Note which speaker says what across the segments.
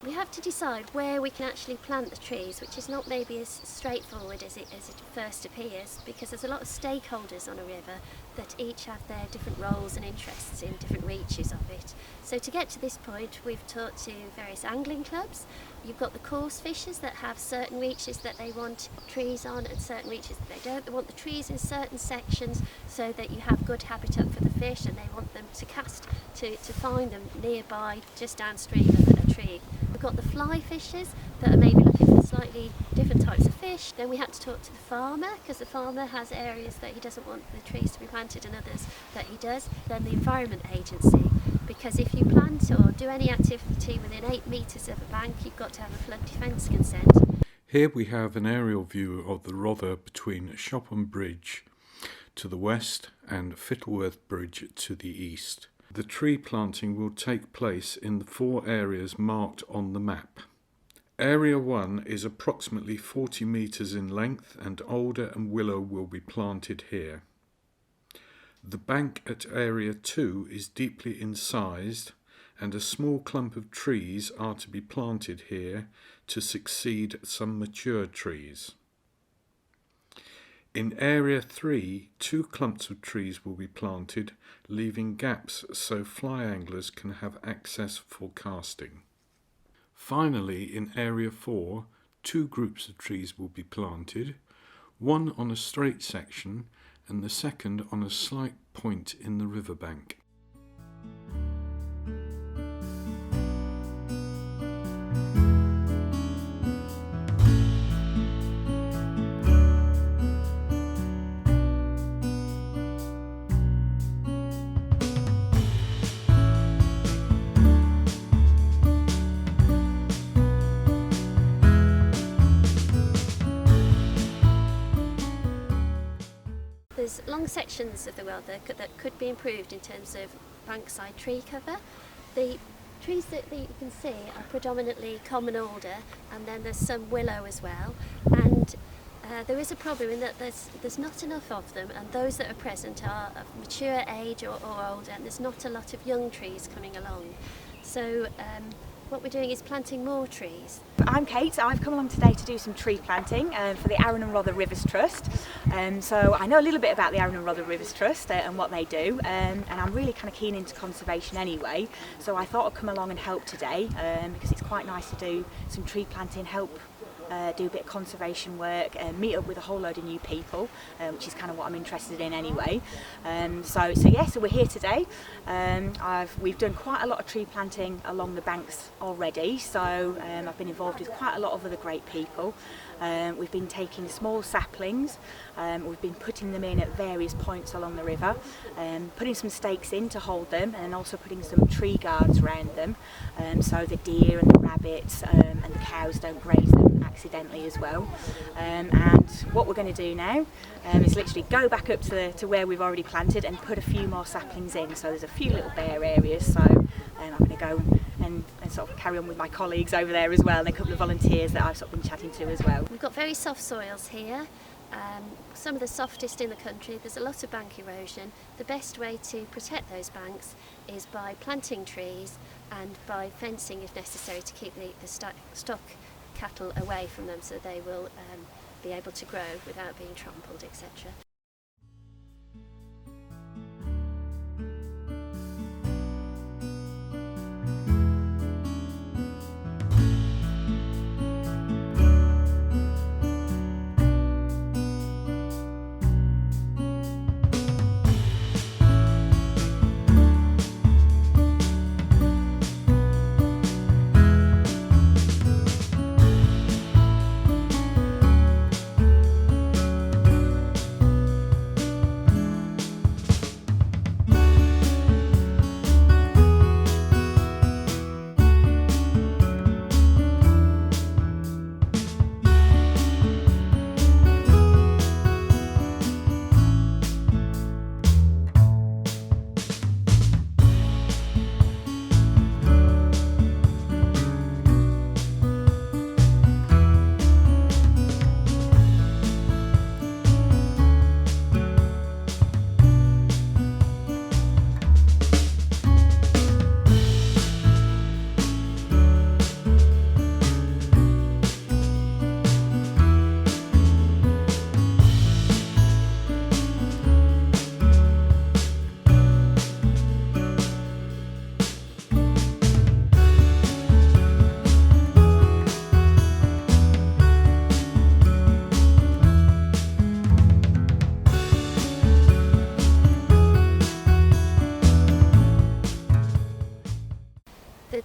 Speaker 1: We have to decide where we can actually plant the trees, which is not maybe as straightforward as it first appears, because there's a lot of stakeholders on a river that each have their different roles and interests in different reaches of it. So to get to this point, we've talked to various angling clubs. You've got the coarse fishers that have certain reaches that they want trees on and certain reaches that they don't. They want the trees in certain sections so that you have good habitat for the fish, and they want them to cast to find them nearby, just downstream of a tree. We've got the fly fishers that are maybe looking for slightly different types of fish. Then we had to talk to the farmer, because the farmer has areas that he doesn't want the trees to be planted and others that he does. Then the Environment Agency, because if you plant or do any activity within 8 metres of a bank, you've got to have a flood defence consent.
Speaker 2: Here we have an aerial view of the Rother between Shopham Bridge to the west and Fittleworth Bridge to the east. The tree planting will take place in the 4 areas marked on the map. Area 1 is approximately 40 metres in length, and alder and willow will be planted here. The bank at Area 2 is deeply incised, and a small clump of trees are to be planted here to succeed some mature trees. In Area 3, 2 clumps of trees will be planted, leaving gaps so fly anglers can have access for casting. Finally, in Area 4, 2 groups of trees will be planted, one on a straight section and the second on a slight point in the riverbank.
Speaker 1: There's long sections of the Rother that could be improved in terms of bankside tree cover. The trees that you can see are predominantly common alder, and then there's some willow as well. And there is a problem in that there's not enough of them, and those that are present are of mature age or older, and there's not a lot of young trees coming along. So what we're doing is planting more trees.
Speaker 3: I'm Kate. I've come along today to do some tree planting for the Arun and Rother Rivers Trust. So I know a little bit about the Arun and Rother Rivers Trust and what they do, and I'm really kind of keen into conservation anyway. So I thought I'd come along and help today because it's quite nice to do some tree planting, help do a bit of conservation work and meet up with a whole load of new people, which is kind of what I'm interested in anyway. So we're here today. We've done quite a lot of tree planting along the banks already, so I've been involved with quite a lot of other great people. We've been taking small saplings, we've been putting them in at various points along the river, putting some stakes in to hold them, and also putting some tree guards around them so the deer and the rabbits and the cows don't graze them accidentally as well. And what we're going to do now is literally go back up to where we've already planted and put a few more saplings in. So there's a few little bare areas, so I'm going to go and sort of carry on with my colleagues over there as well, and a couple of volunteers that I've sort of been chatting to as well.
Speaker 1: We've got very soft soils here, some of the softest in the country. There's a lot of bank erosion. The best way to protect those banks is by planting trees and by fencing if necessary to keep the stock cattle away from them, so they will be able to grow without being trampled, etc.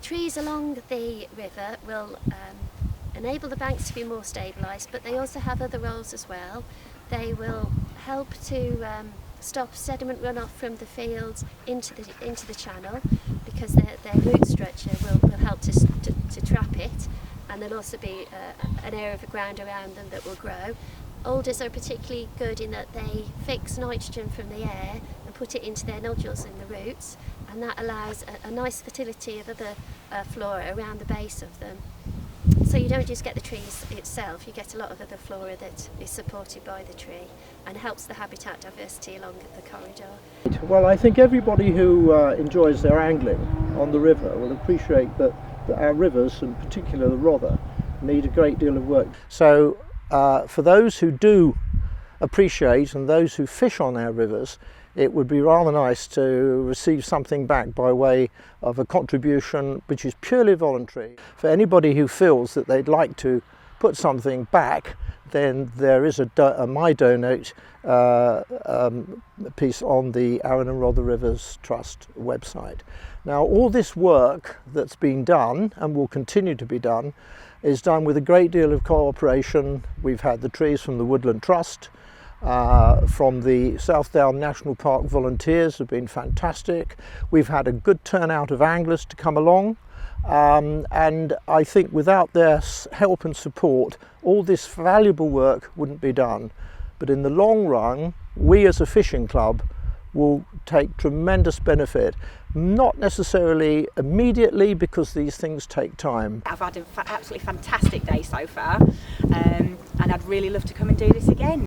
Speaker 1: trees along the river will enable the banks to be more stabilised, but they also have other roles as well. They will help to stop sediment runoff from the fields into the channel, because their root structure will help to trap it, and there'll also be an area of the ground around them that will grow. Alders are particularly good in that they fix nitrogen from the air and put it into their nodules in the roots, and that allows a nice fertility of other flora around the base of them. So you don't just get the trees itself, you get a lot of other flora that is supported by the tree and helps the habitat diversity along the corridor.
Speaker 4: Well, I think everybody who enjoys their angling on the river will appreciate that our rivers, in particular the Rother, need a great deal of work. So for those who do appreciate and those who fish on our rivers, it would be rather nice to receive something back by way of a contribution which is purely voluntary. For anybody who feels that they'd like to put something back, then there is a My Donate piece on the Arun and Rother Rivers Trust website. Now, all this work that's been done and will continue to be done is done with a great deal of cooperation. We've had the trees from the Woodland Trust, from the South Down National Park volunteers have been fantastic. We've had a good turnout of anglers to come along, and I think without their help and support, all this valuable work wouldn't be done. But in the long run, we as a fishing club will take tremendous benefit, not necessarily immediately because these things take time.
Speaker 3: I've had an absolutely fantastic day so far, and I'd really love to come and do this again.